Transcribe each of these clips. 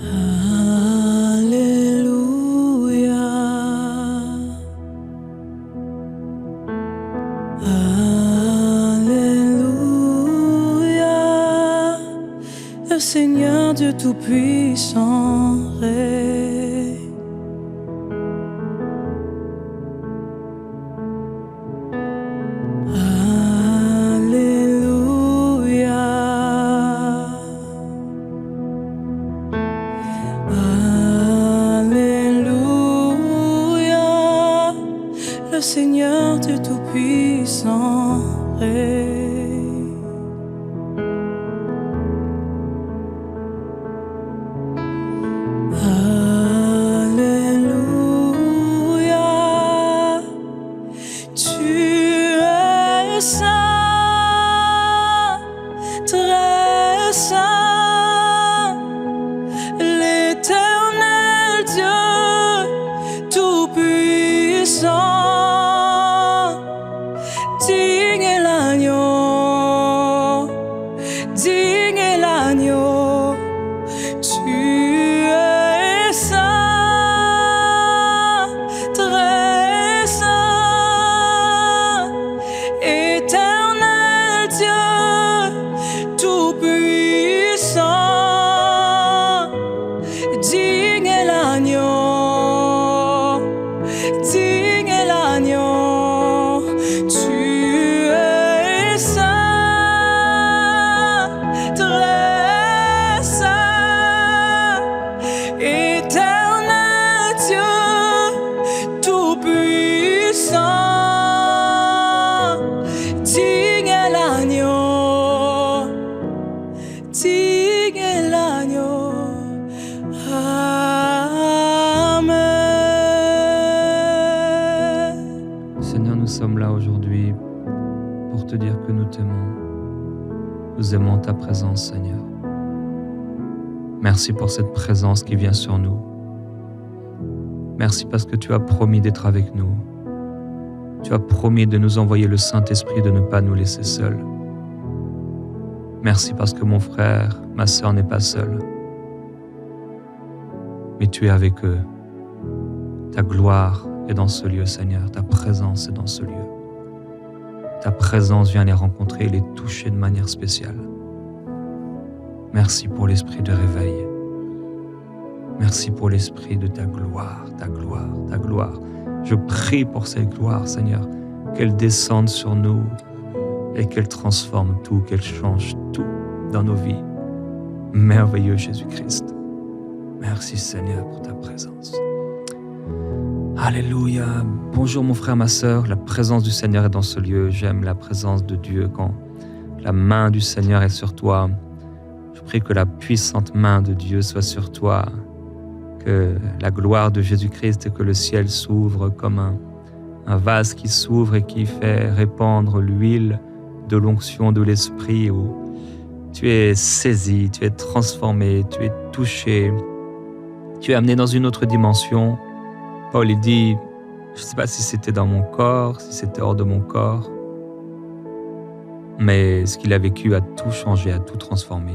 Alléluia. Alléluia. Le Seigneur Dieu Tout-Puissant règne. Alléluia. Alléluia. Le Seigneur Dieu Tout-Puissant règne. Alléluia. Tu es saint, très saint, l'Éternel Dieu Tout-Puissant. Digne est l'agneau, digne est l'agneau. Tu es saint, très saint, Éternel Dieu Tout-Puissant. Digne est l'agneau, digne est l'agneau. Tu es saint, très saint, Éternel Dieu Tout-Puissant. Digne est l'agneau, digne est l'agneau. Amen. Seigneur, nous sommes là aujourd'hui pour te dire que nous t'aimons. Nous aimons ta présence, Seigneur. Merci pour cette présence qui vient sur nous. Merci parce que tu as promis d'être avec nous. Tu as promis de nous envoyer le Saint-Esprit, de ne pas nous laisser seuls. Merci parce que mon frère, ma sœur n'est pas seul, mais tu es avec eux. Ta gloire est dans ce lieu, Seigneur. Ta présence est dans ce lieu. Ta présence vient les rencontrer et les toucher de manière spéciale. Merci pour l'esprit de réveil. Merci pour l'esprit de ta gloire, ta gloire, ta gloire. Je prie pour cette gloire, Seigneur, qu'elle descende sur nous et qu'elle transforme tout, qu'elle change tout dans nos vies. Merveilleux Jésus-Christ. Merci, Seigneur, pour ta présence. Alléluia. Bonjour mon frère, ma sœur. La présence du Seigneur est dans ce lieu. J'aime la présence de Dieu quand la main du Seigneur est sur toi. Je prie que la puissante main de Dieu soit sur toi, que la gloire de Jésus-Christ et que le ciel s'ouvre comme un vase qui s'ouvre et qui fait répandre l'huile de l'onction de l'Esprit, où tu es saisi, tu es transformé, tu es touché, tu es amené dans une autre dimension. Paul, il dit, je ne sais pas si c'était dans mon corps, si c'était hors de mon corps, mais ce qu'il a vécu a tout changé, a tout transformé.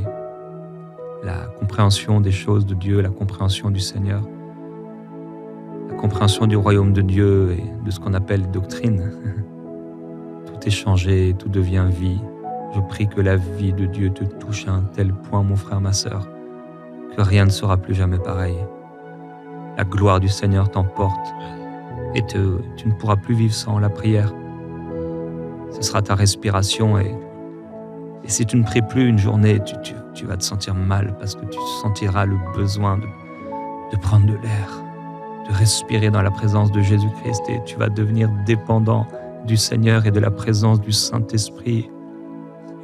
La compréhension des choses de Dieu, la compréhension du Seigneur, la compréhension du royaume de Dieu et de ce qu'on appelle les doctrines. Tout est changé, tout devient vie. Je prie que la vie de Dieu te touche à un tel point, mon frère, ma sœur, que rien ne sera plus jamais pareil. La gloire du Seigneur t'emporte et tu ne pourras plus vivre sans la prière. Ce sera ta respiration et si tu ne pries plus une journée, tu vas te sentir mal parce que tu sentiras le besoin de prendre de l'air, de respirer dans la présence de Jésus-Christ et tu vas devenir dépendant du Seigneur et de la présence du Saint-Esprit.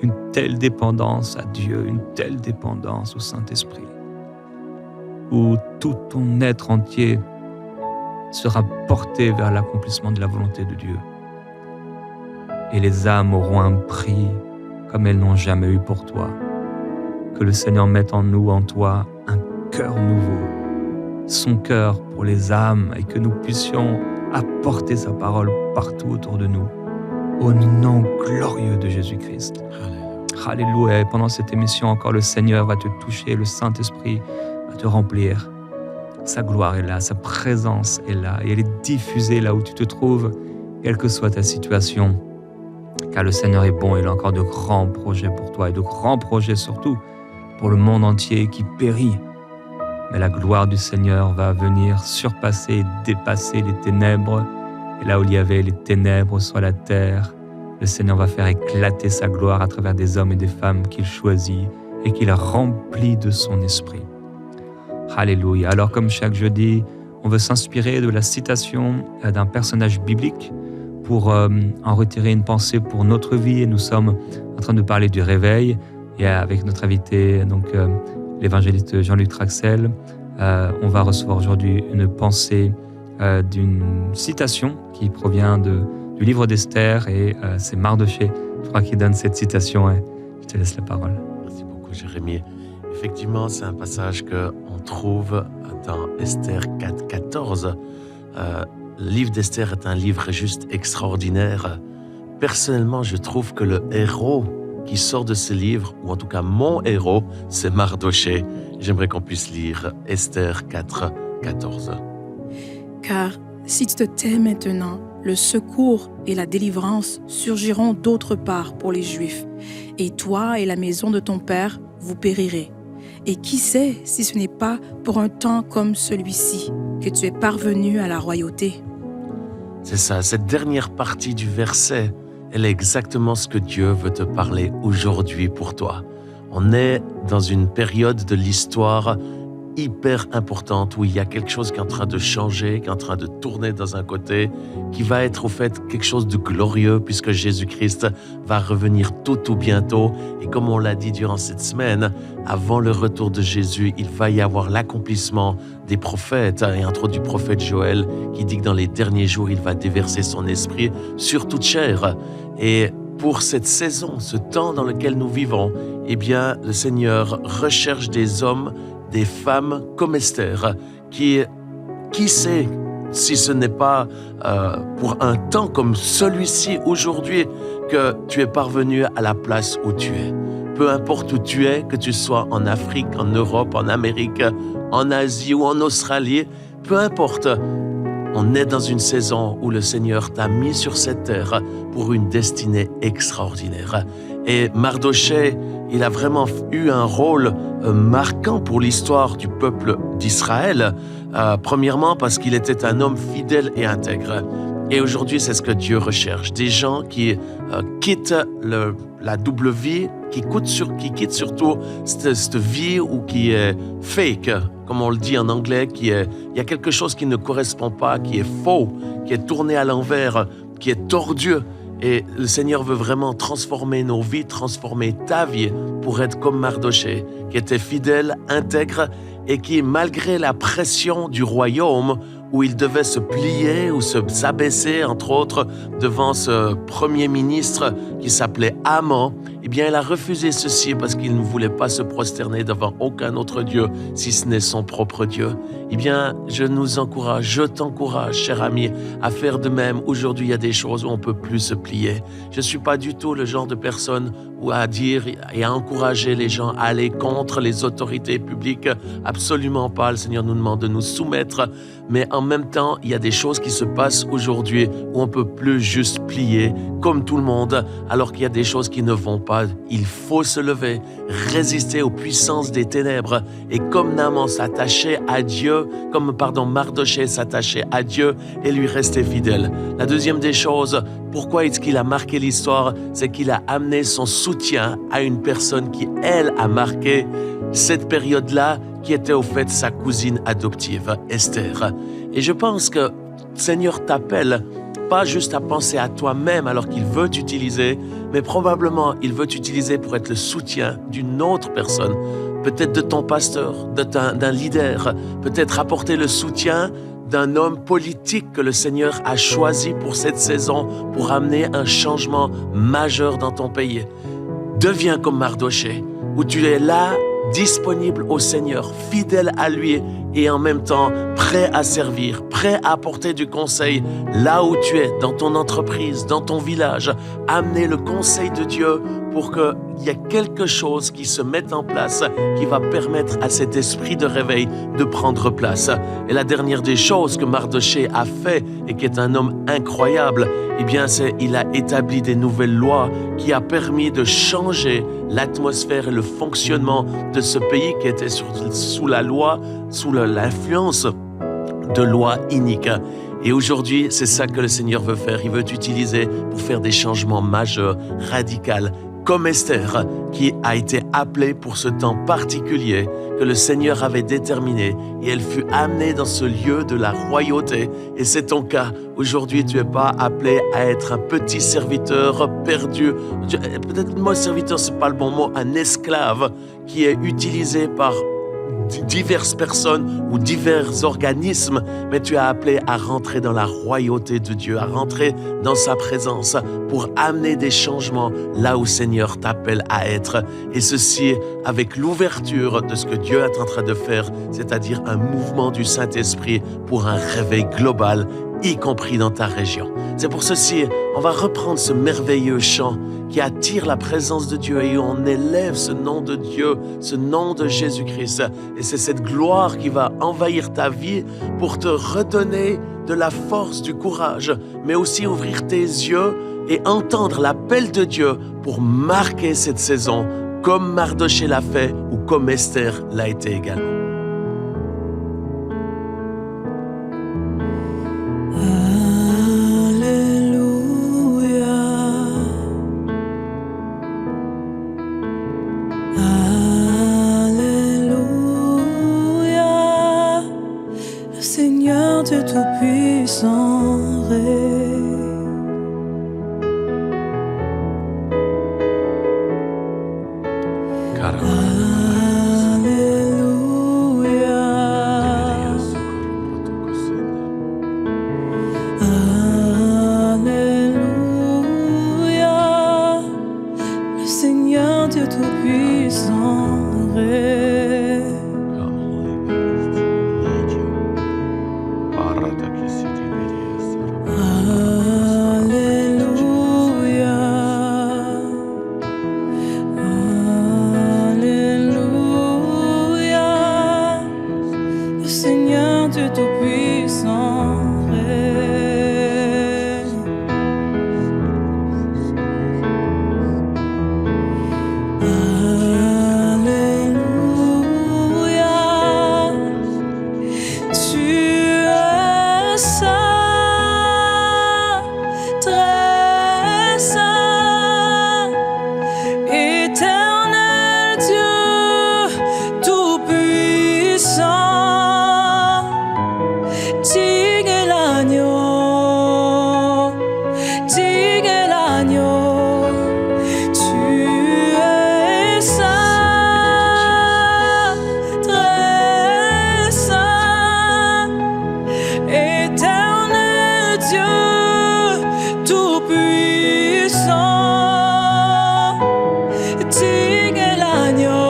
Une telle dépendance à Dieu, une telle dépendance au Saint-Esprit, où tout ton être entier sera porté vers l'accomplissement de la volonté de Dieu. Et les âmes auront un prix comme elles n'ont jamais eu pour toi. Que le Seigneur mette en nous, en toi, un cœur nouveau, son cœur pour les âmes, et que nous puissions apporter sa parole partout autour de nous, au nom glorieux de Jésus-Christ. Alléluia. Et pendant cette émission, encore le Seigneur va te toucher, le Saint-Esprit va te remplir. Sa gloire est là, sa présence est là et elle est diffusée là où tu te trouves, quelle que soit ta situation. Car le Seigneur est bon, il a encore de grands projets pour toi et de grands projets surtout pour le monde entier qui périt. Mais la gloire du Seigneur va venir surpasser et dépasser les ténèbres. Et là où il y avait les ténèbres sur la terre, le Seigneur va faire éclater sa gloire à travers des hommes et des femmes qu'il choisit et qu'il remplit de son esprit. Alléluia. Alors comme chaque jeudi, on veut s'inspirer de la citation d'un personnage biblique pour en retirer une pensée pour notre vie. Et nous sommes en train de parler du réveil. Et avec notre invité, donc l'évangéliste Jean-Luc Traxel, on va recevoir aujourd'hui une pensée d'une citation qui provient du livre d'Esther. Et c'est Mardoché, je crois, qui donne cette citation. Et je te laisse la parole. Merci beaucoup, Jérémie. Effectivement, c'est un passage qu'on trouve dans Esther 4.14. Le livre d'Esther est un livre juste extraordinaire. Personnellement, je trouve que le héros qui sort de ce livre, ou en tout cas mon héros, c'est Mardoché. J'aimerais qu'on puisse lire Esther 4.14. Car si tu te tais maintenant, le secours et la délivrance surgiront d'autre part pour les Juifs, et toi et la maison de ton père, vous périrez. Et qui sait si ce n'est pas pour un temps comme celui-ci que tu es parvenu à la royauté. C'est ça, cette dernière partie du verset, elle est exactement ce que Dieu veut te parler aujourd'hui pour toi. On est dans une période de l'histoire hyper importante où il y a quelque chose qui est en train de changer, qui est en train de tourner dans un côté, qui va être au fait quelque chose de glorieux puisque Jésus-Christ va revenir tout bientôt. Et comme on l'a dit durant cette semaine, avant le retour de Jésus, il va y avoir l'accomplissement des prophètes, et entre autres du prophète Joël, qui dit que dans les derniers jours, il va déverser son esprit sur toute chair. Et pour cette saison, ce temps dans lequel nous vivons, eh bien, le Seigneur recherche des hommes, des femmes comme Esther, qui sait si ce n'est pas pour un temps comme celui-ci aujourd'hui que tu es parvenu à la place où tu es. Peu importe où tu es, que tu sois en Afrique, en Europe, en Amérique, en Asie ou en Australie, peu importe. On est dans une saison où le Seigneur t'a mis sur cette terre pour une destinée extraordinaire. Et Mardoché, il a vraiment eu un rôle marquant pour l'histoire du peuple d'Israël. Premièrement, parce qu'il était un homme fidèle et intègre. Et aujourd'hui, c'est ce que Dieu recherche. Des gens qui quittent la double vie, qui quittent surtout cette vie ou qui est fake, comme on le dit en anglais, il y a quelque chose qui ne correspond pas, qui est faux, qui est tourné à l'envers, qui est tordu. Et le Seigneur veut vraiment transformer nos vies, transformer ta vie pour être comme Mardoché, qui était fidèle, intègre et qui, malgré la pression du royaume, où il devait se plier ou s'abaisser, entre autres, devant ce premier ministre qui s'appelait Haman, eh bien, il a refusé ceci parce qu'il ne voulait pas se prosterner devant aucun autre Dieu, si ce n'est son propre Dieu. Eh bien, je t'encourage, cher ami, à faire de même. Aujourd'hui, il y a des choses où on ne peut plus se plier. Je ne suis pas du tout le genre de personne où à dire et à encourager les gens à aller contre les autorités publiques. Absolument pas. Le Seigneur nous demande de nous soumettre. Mais en même temps, il y a des choses qui se passent aujourd'hui où on ne peut plus juste plier comme tout le monde, alors qu'il y a des choses qui ne vont pas. Il faut se lever, résister aux puissances des ténèbres. Et comme Naaman s'attachait à Dieu, Mardoché s'attachait à Dieu et lui restait fidèle. La deuxième des choses, pourquoi est-ce qu'il a marqué l'histoire? C'est qu'il a amené son soutien à une personne qui, elle, a marqué cette période-là, qui était au fait sa cousine adoptive, Esther. Et je pense que le Seigneur t'appelle pas juste à penser à toi-même alors qu'il veut t'utiliser, mais probablement il veut t'utiliser pour être le soutien d'une autre personne, peut-être de ton pasteur, d'un leader, peut-être apporter le soutien d'un homme politique que le Seigneur a choisi pour cette saison, pour amener un changement majeur dans ton pays. Deviens comme Mardoché, où tu es là, disponible au Seigneur, fidèle à lui et en même temps prêt à servir, prêt à apporter du conseil là où tu es, dans ton entreprise, dans ton village. Amener le conseil de Dieu pour qu'il y ait quelque chose qui se mette en place, qui va permettre à cet esprit de réveil de prendre place. Et la dernière des choses que Mardochée a fait, et qui est un homme incroyable, eh bien, c'est il a établi des nouvelles lois qui a permis de changer l'atmosphère et le fonctionnement de ce pays qui était sous la loi, sous l'influence de lois iniques. Et aujourd'hui, c'est ça que le Seigneur veut faire. Il veut t'utiliser pour faire des changements majeurs, radicaux, comme Esther, qui a été appelée pour ce temps particulier que le Seigneur avait déterminé, et elle fut amenée dans ce lieu de la royauté. Et c'est ton cas. Aujourd'hui, tu n'es pas appelé à être un petit serviteur perdu. Peut-être le mot serviteur, ce n'est pas le bon mot, un esclave qui est utilisé par diverses personnes ou divers organismes, mais tu es appelé à rentrer dans la royauté de Dieu, à rentrer dans sa présence pour amener des changements là où Seigneur t'appelle à être. Et ceci avec l'ouverture de ce que Dieu est en train de faire, c'est-à-dire un mouvement du Saint-Esprit pour un réveil global, y compris dans ta région. C'est pour ceci, on va reprendre ce merveilleux chant qui attire la présence de Dieu et on élève ce nom de Dieu, ce nom de Jésus-Christ. Et c'est cette gloire qui va envahir ta vie pour te redonner de la force, du courage, mais aussi ouvrir tes yeux et entendre l'appel de Dieu pour marquer cette saison comme Mardochée l'a fait ou comme Esther l'a été également. Dieu Tout-Puissant règne. Alléluia. Alléluia. Le Seigneur Dieu Tout-Puissant règne. Dieu Tout-Puissant règne. Alléluia. Tu es saint, très saint, éternel Dieu Tout-Puissant. Digne l'agneau, tu es saint, très saint, éternel Dieu Tout-Puissant. Digne l'agneau.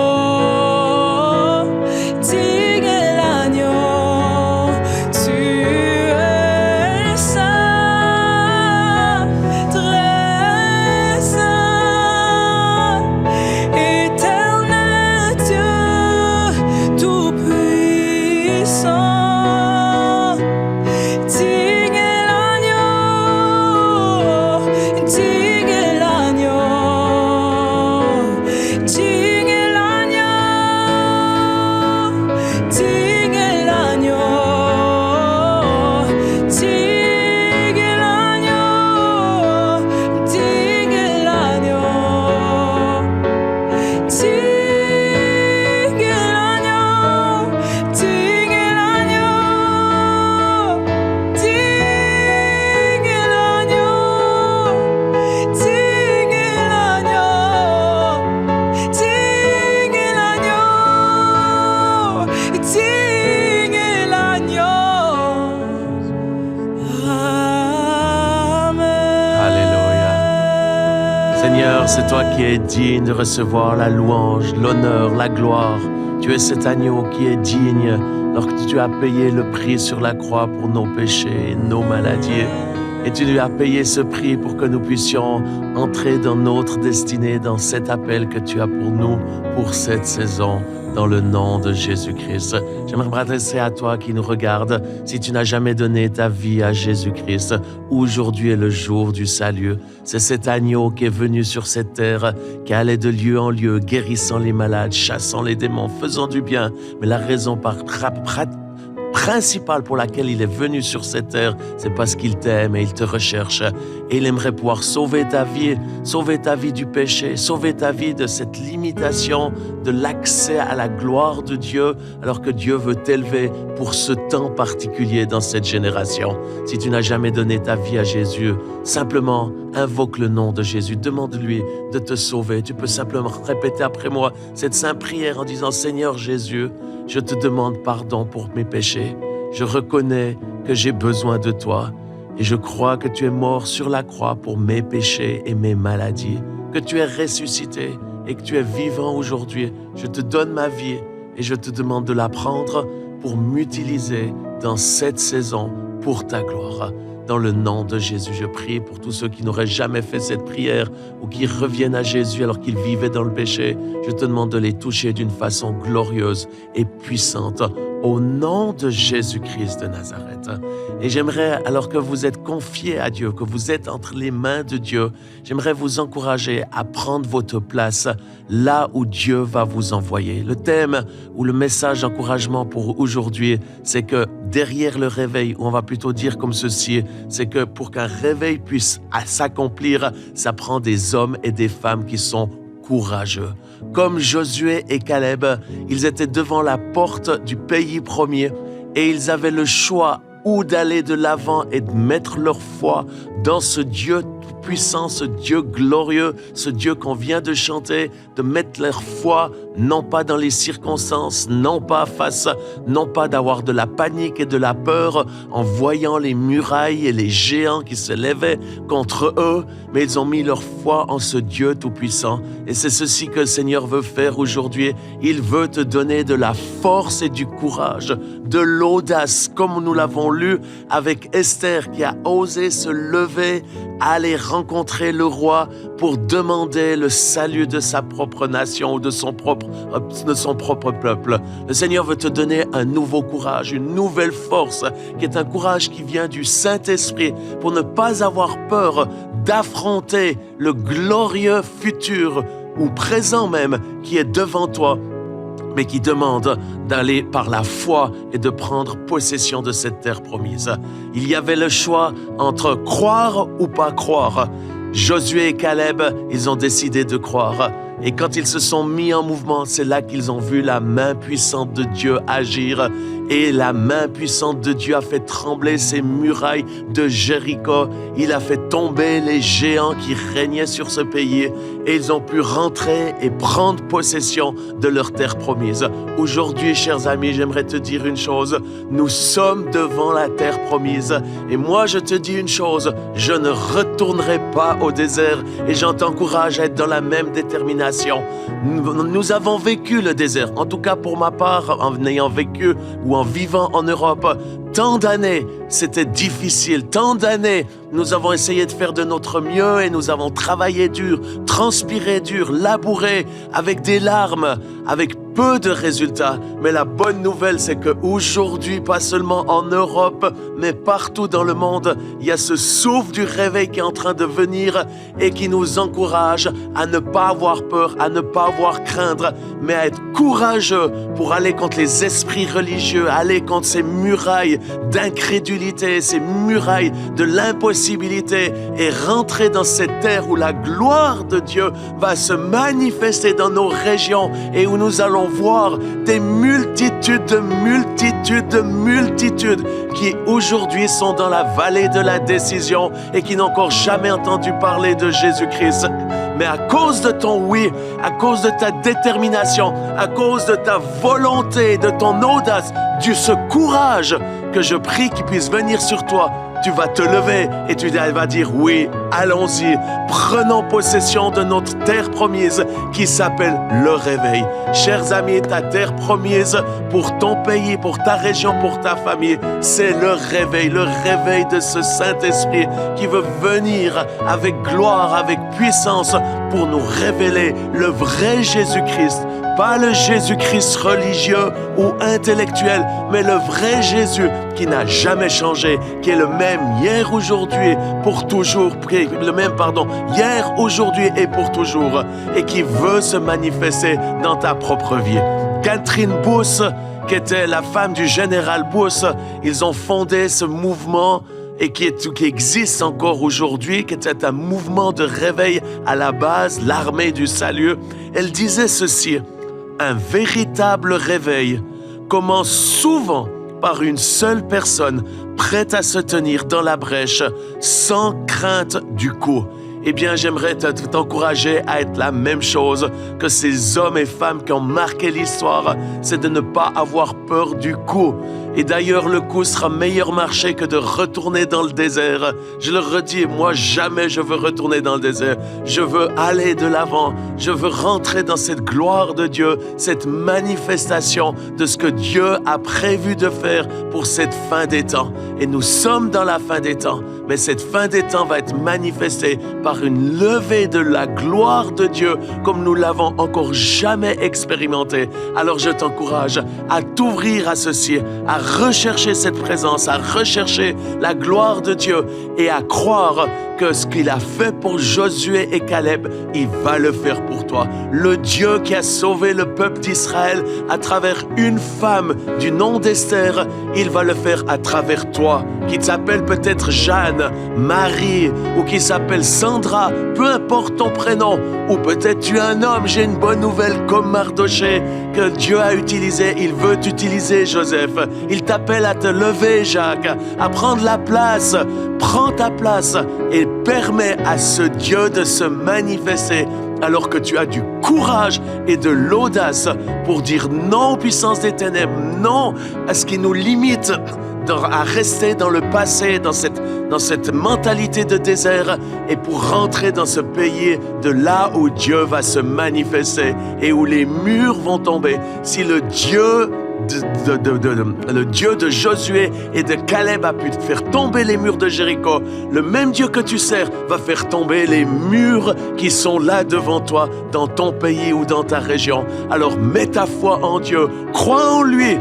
Seigneur, c'est toi qui es digne de recevoir la louange, l'honneur, la gloire. Tu es cet agneau qui est digne lorsque tu as payé le prix sur la croix pour nos péchés et nos maladies. et tu lui as payé ce prix pour que nous puissions entrer dans notre destinée, dans cet appel que tu as pour nous, pour cette saison, dans le nom de Jésus-Christ. J'aimerais m'adresser à toi qui nous regarde. Si tu n'as jamais donné ta vie à Jésus-Christ, aujourd'hui est le jour du salut. C'est cet agneau qui est venu sur cette terre, qui allait de lieu en lieu, guérissant les malades, chassant les démons, faisant du bien. Mais la raison principale pour laquelle il est venu sur cette terre, c'est parce qu'il t'aime et il te recherche. Et il aimerait pouvoir sauver ta vie du péché, sauver ta vie de cette limitation, de l'accès à la gloire de Dieu, alors que Dieu veut t'élever pour ce temps particulier dans cette génération. Si tu n'as jamais donné ta vie à Jésus, simplement invoque le nom de Jésus, demande-lui de te sauver. Tu peux simplement répéter après moi cette sainte prière en disant: Seigneur Jésus, je te demande pardon pour mes péchés. Je reconnais que j'ai besoin de toi et je crois que tu es mort sur la croix pour mes péchés et mes maladies, que tu es ressuscité et que tu es vivant aujourd'hui. Je te donne ma vie et je te demande de la prendre pour m'utiliser dans cette saison pour ta gloire. Dans le nom de Jésus, je prie pour tous ceux qui n'auraient jamais fait cette prière ou qui reviennent à Jésus alors qu'ils vivaient dans le péché. Je te demande de les toucher d'une façon glorieuse et puissante au nom de Jésus-Christ de Nazareth. Et j'aimerais, alors que vous êtes confiés à Dieu, que vous êtes entre les mains de Dieu, j'aimerais vous encourager à prendre votre place là où Dieu va vous envoyer. Le thème ou le message d'encouragement pour aujourd'hui, c'est que derrière le réveil, ou on va plutôt dire comme ceci, c'est que pour qu'un réveil puisse s'accomplir, ça prend des hommes et des femmes qui sont courageux. Comme Josué et Caleb, ils étaient devant la porte du pays promis et ils avaient le choix ou d'aller de l'avant et de mettre leur foi dans ce Dieu puissant, ce Dieu glorieux, ce Dieu qu'on vient de chanter, de mettre leur foi non pas dans les circonstances, non pas d'avoir de la panique et de la peur en voyant les murailles et les géants qui se levaient contre eux, mais ils ont mis leur foi en ce Dieu tout-puissant. Et c'est ceci que le Seigneur veut faire aujourd'hui. Il veut te donner de la force et du courage, de l'audace, comme nous l'avons lu avec Esther qui a osé se lever, aller rencontrer le roi pour demander le salut de sa propre nation ou de son propre peuple. Le Seigneur veut te donner un nouveau courage, une nouvelle force, qui est un courage qui vient du Saint-Esprit pour ne pas avoir peur d'affronter le glorieux futur ou présent même qui est devant toi, mais qui demande d'aller par la foi et de prendre possession de cette terre promise. Il y avait le choix entre croire ou pas croire. Josué et Caleb, ils ont décidé de croire. Et quand ils se sont mis en mouvement, c'est là qu'ils ont vu la main puissante de Dieu agir. Et la main puissante de Dieu a fait trembler ces murailles de Jéricho. Il a fait tomber les géants qui régnaient sur ce pays. Et ils ont pu rentrer et prendre possession de leur terre promise. Aujourd'hui, chers amis, j'aimerais te dire une chose. Nous sommes devant la terre promise. Et moi, je te dis une chose. Je ne retournerai pas au désert. Et j'en t'encourage à être dans la même détermination. Nous avons vécu le désert, en tout cas pour ma part, en ayant vécu ou en vivant en Europe. Tant d'années, c'était difficile. Tant d'années, nous avons essayé de faire de notre mieux et nous avons travaillé dur, transpiré dur, labouré avec des larmes, avec peu de résultats. Mais la bonne nouvelle, c'est qu'aujourd'hui, pas seulement en Europe, mais partout dans le monde, il y a ce souffle du réveil qui est en train de venir et qui nous encourage à ne pas avoir peur, à ne pas avoir craindre, mais à être courageux pour aller contre les esprits religieux, aller contre ces murailles d'incrédulité, ces murailles de l'impossibilité et rentrer dans cette terre où la gloire de Dieu va se manifester dans nos régions et où nous allons voir des multitudes qui aujourd'hui sont dans la vallée de la décision et qui n'ont encore jamais entendu parler de Jésus-Christ. Mais à cause de ton oui, à cause de ta détermination, à cause de ta volonté, de ton audace, de ce courage que je prie qu'il puisse venir sur toi, tu vas te lever et tu vas dire oui, allons-y, prenons possession de notre terre promise qui s'appelle le réveil. Chers amis, ta terre promise pour ton pays, pour ta région, pour ta famille, c'est le réveil de ce Saint-Esprit qui veut venir avec gloire, avec puissance pour nous révéler le vrai Jésus-Christ. Pas le Jésus-Christ religieux ou intellectuel, mais le vrai Jésus qui n'a jamais changé, qui est le même hier, aujourd'hui, pour toujours, hier, aujourd'hui et pour toujours, et qui veut se manifester dans ta propre vie. Catherine Booth, qui était la femme du général Booth, ils ont fondé ce mouvement et qui existe encore aujourd'hui, qui était un mouvement de réveil à la base, l'armée du salut. Elle disait ceci: un véritable réveil commence souvent par une seule personne prête à se tenir dans la brèche sans crainte du coup. Eh bien, j'aimerais t'encourager à être la même chose que ces hommes et femmes qui ont marqué l'histoire, c'est de ne pas avoir peur du coup. Et d'ailleurs, le coup sera meilleur marché que de retourner dans le désert. Je le redis, moi, jamais je veux retourner dans le désert. Je veux aller de l'avant. Je veux rentrer dans cette gloire de Dieu, cette manifestation de ce que Dieu a prévu de faire pour cette fin des temps. Et nous sommes dans la fin des temps, mais cette fin des temps va être manifestée par une levée de la gloire de Dieu comme nous l'avons encore jamais expérimenté. Alors je t'encourage à t'ouvrir à ceci, à rechercher cette présence, à rechercher la gloire de Dieu et à croire que ce qu'il a fait pour Josué et Caleb, il va le faire pour toi. Le Dieu qui a sauvé le peuple d'Israël à travers une femme du nom d'Esther, il va le faire à travers toi, qui t'appelle peut-être Jeanne, Marie, ou qui s'appelle Sandra, peu importe ton prénom, ou peut-être tu es un homme, j'ai une bonne nouvelle comme Mardoché, que Dieu a utilisé, il veut t'utiliser, Joseph. Il t'appelle à te lever, Jacques, à prendre la place. Prends ta place et permets à ce Dieu de se manifester alors que tu as du courage et de l'audace pour dire non aux puissances des ténèbres, non à ce qui nous limite à rester dans le passé, dans cette mentalité de désert et pour rentrer dans ce pays de là où Dieu va se manifester et où les murs vont tomber. Si le Dieu le Dieu de Josué et de Caleb a pu faire tomber les murs de Jéricho, le même Dieu que tu sers va faire tomber les murs qui sont là devant toi, dans ton pays ou dans ta région. Alors mets ta foi en Dieu, crois en lui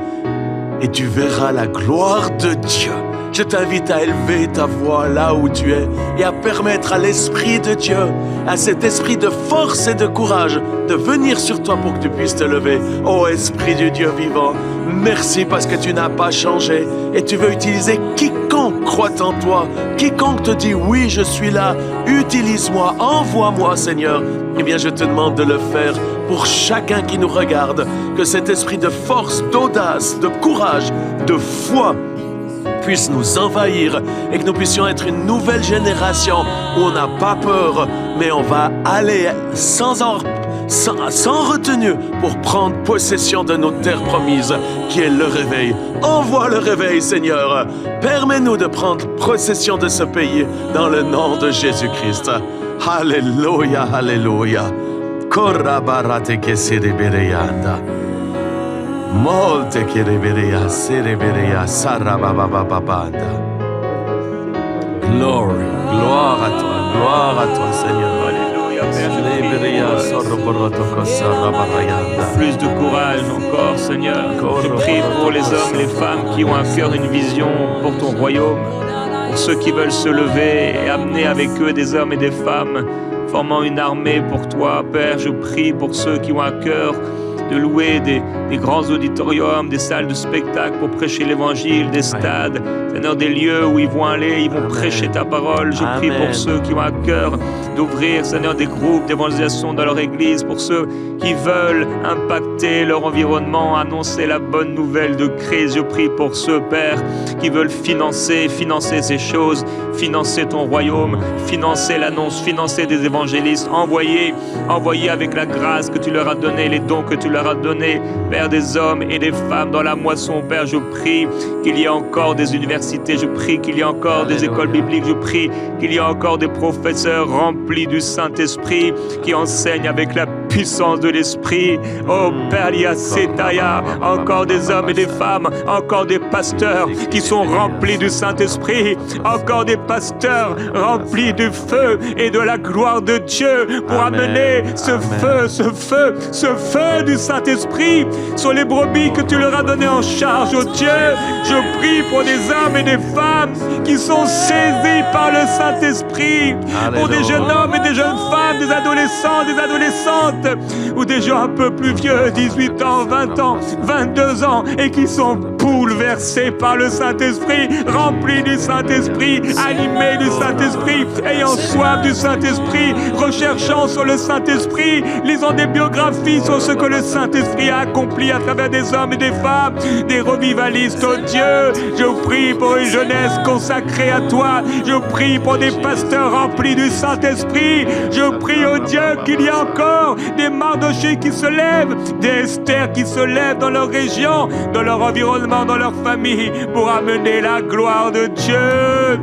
et tu verras la gloire de Dieu. Je t'invite à élever ta voix là où tu es et à permettre à l'Esprit de Dieu, à cet esprit de force et de courage, de venir sur toi pour que tu puisses te lever. Ô Esprit du Dieu vivant, merci parce que tu n'as pas changé et tu veux utiliser quiconque croit en toi, quiconque te dit oui, je suis là, utilise-moi, envoie-moi Seigneur. Eh bien, je te demande de le faire pour chacun qui nous regarde, que cet esprit de force, d'audace, de courage, de foi puisse nous envahir et que nous puissions être une nouvelle génération où on n'a pas peur, mais on va aller sans retenue pour prendre possession de notre terre promise qui est le réveil. Envoie le réveil, Seigneur. Permets-nous de prendre possession de ce pays dans le nom de Jésus-Christ. Alléluia, alléluia. Korrabarate che si ribereanda. Molte che riberea, si riberea, sarababababanda. Glory, gloire à toi, Seigneur. Alléluia, Père, plus de courage encore, Seigneur. Je prie pour les hommes, les femmes qui ont un cœur, une vision pour ton royaume, pour ceux qui veulent se lever et amener avec eux des hommes et des femmes formant une armée pour toi, Père. Je prie pour ceux qui ont un cœur de louer des grands auditoriums, des salles de spectacle pour prêcher l'évangile, des stades, Seigneur, des lieux où ils vont aller, ils vont prêcher ta parole. Je prie pour ceux qui ont à cœur d'ouvrir, Seigneur, des groupes d'évangélisation dans leur église, pour ceux qui veulent impacter leur environnement, annoncer la bonne nouvelle de Christ. Je prie pour ceux, Père, qui veulent financer ces choses, financer ton royaume, financer l'annonce, financer des évangélistes, envoyer avec la grâce que tu leur as donnée, les dons que tu leur leur as donné, Père, des hommes et des femmes dans la moisson, Père. Je prie qu'il y ait encore des universités, je prie qu'il y ait encore des écoles bibliques, je prie qu'il y ait encore des professeurs remplis du Saint-Esprit qui enseignent avec la puissance de l'Esprit. Oh Père, Setaya, encore des hommes et des femmes, encore des pasteurs qui sont remplis du Saint-Esprit, encore des pasteurs remplis du feu et de la gloire de Dieu pour amener ce feu du Saint-Esprit sur les brebis que tu leur as donné en charge, oh Dieu. Je prie pour des hommes et des femmes qui sont saisis par le Saint-Esprit, pour des jeunes hommes et des jeunes femmes, des adolescents, des adolescentes, ou des gens un peu plus vieux, 18 ans, 20 ans, 22 ans, et qui sont bouleversés par le Saint-Esprit, remplis du Saint-Esprit, animés du Saint-Esprit, ayant soif du Saint-Esprit, recherchant sur le Saint-Esprit, lisant des biographies sur ce que le Saint-Esprit a accompli à travers des hommes et des femmes, des revivalistes, oh Dieu. Je prie pour une jeunesse consacrée à toi. Je prie pour des pasteurs remplis du Saint-Esprit. Je prie, oh Dieu, qu'il y ait encore des Mardochés qui se lèvent, des Esther qui se lèvent dans leur région, dans leur environnement, dans leur famille, pour amener la gloire de Dieu.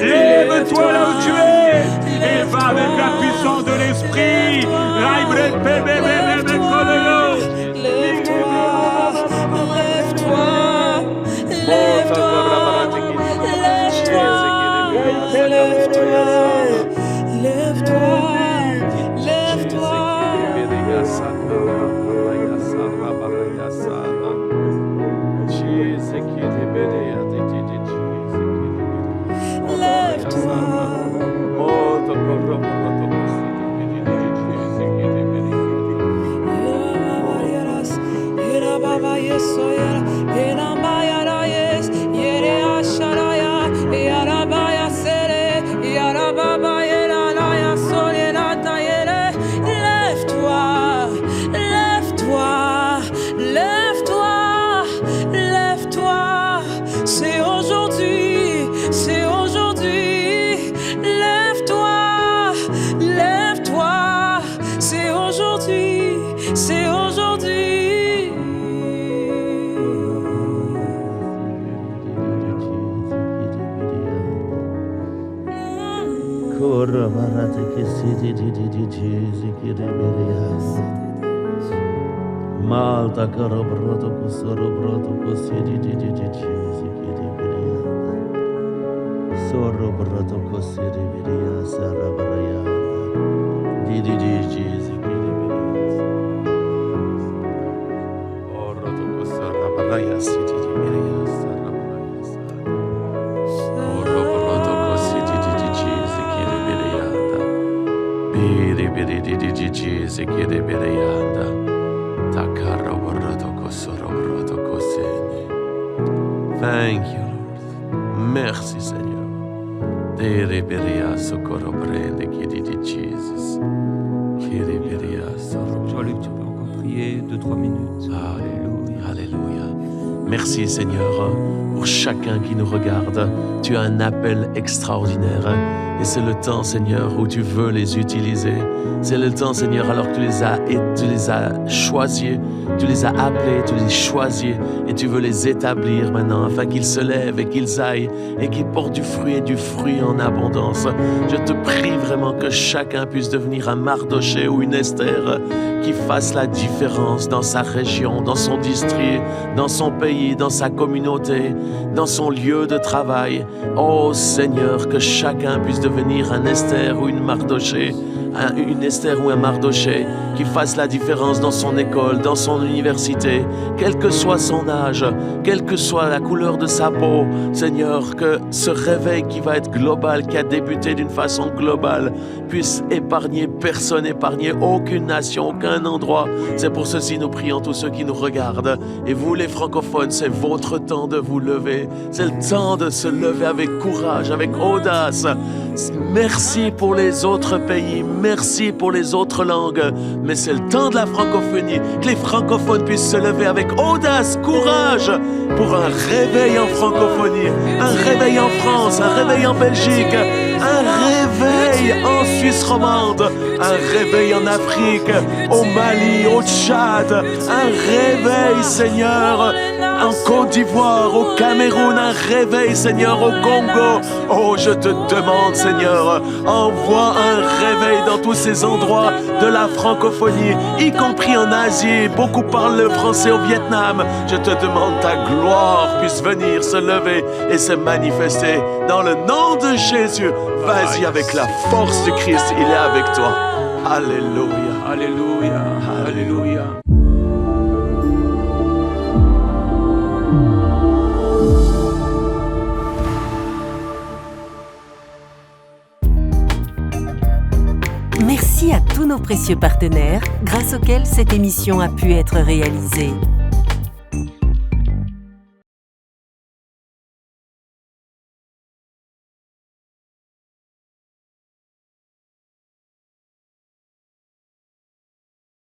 Lève-toi là où tu es, et va avec la puissance de l'Esprit. Malta carabroto cosorobroto cosidi di sorobroto cosidi viria sarabraya di oroto cosarabraya sidi di viria sarabraya sorobroto cosidi di viria Thank you, Lord. Merci, Seigneur. Jean-Luc, tu peux encore prier 2-3 minutes. Alléluia, Alléluia. Merci, Seigneur, pour chacun qui nous regarde. Tu as un appel extraordinaire. Et c'est le temps, Seigneur, où tu veux les utiliser. C'est le temps, Seigneur, alors que tu les as choisis, tu les as appelés, tu les as choisis, et tu veux les établir maintenant, afin qu'ils se lèvent et qu'ils aillent, et qu'ils portent du fruit et du fruit en abondance. Je te prie vraiment que chacun puisse devenir un Mardoché ou une Esther, qui fasse la différence dans sa région, dans son district, dans son pays, dans sa communauté, dans son lieu de travail. Oh Seigneur, que chacun puisse devenir un Esther ou une Mardoché, une Esther ou un Mardoché, qui fasse la différence dans son école, dans son université, quel que soit son âge, quelle que soit la couleur de sa peau. Seigneur, que ce réveil qui va être global, qui a débuté d'une façon globale, puisse épargner personne, épargner aucune nation, aucun endroit. C'est pour ceci nous prions tous ceux qui nous regardent. Et vous les francophones, c'est votre temps de vous lever. C'est le temps de se lever avec courage, avec audace. Merci pour les autres pays, merci pour les autres langues, mais c'est le temps de la francophonie, que les francophones puissent se lever avec audace, courage, pour un réveil en francophonie, un réveil en France, un réveil en Belgique, un réveil en Suisse romande, un réveil en Afrique, au Mali, au Tchad, un réveil, Seigneur, en Côte d'Ivoire, au Cameroun, un réveil, Seigneur, au Congo. Oh, je te demande, Seigneur, envoie un réveil dans tous ces endroits de la francophonie, y compris en Asie. Beaucoup parlent le français au Vietnam. Je te demande ta gloire puisse venir se lever et se manifester dans le nom de Jésus. Vas-y avec la force du Christ, il est avec toi. Alléluia. Alléluia. Alléluia. Merci à tous nos précieux partenaires grâce auxquels cette émission a pu être réalisée.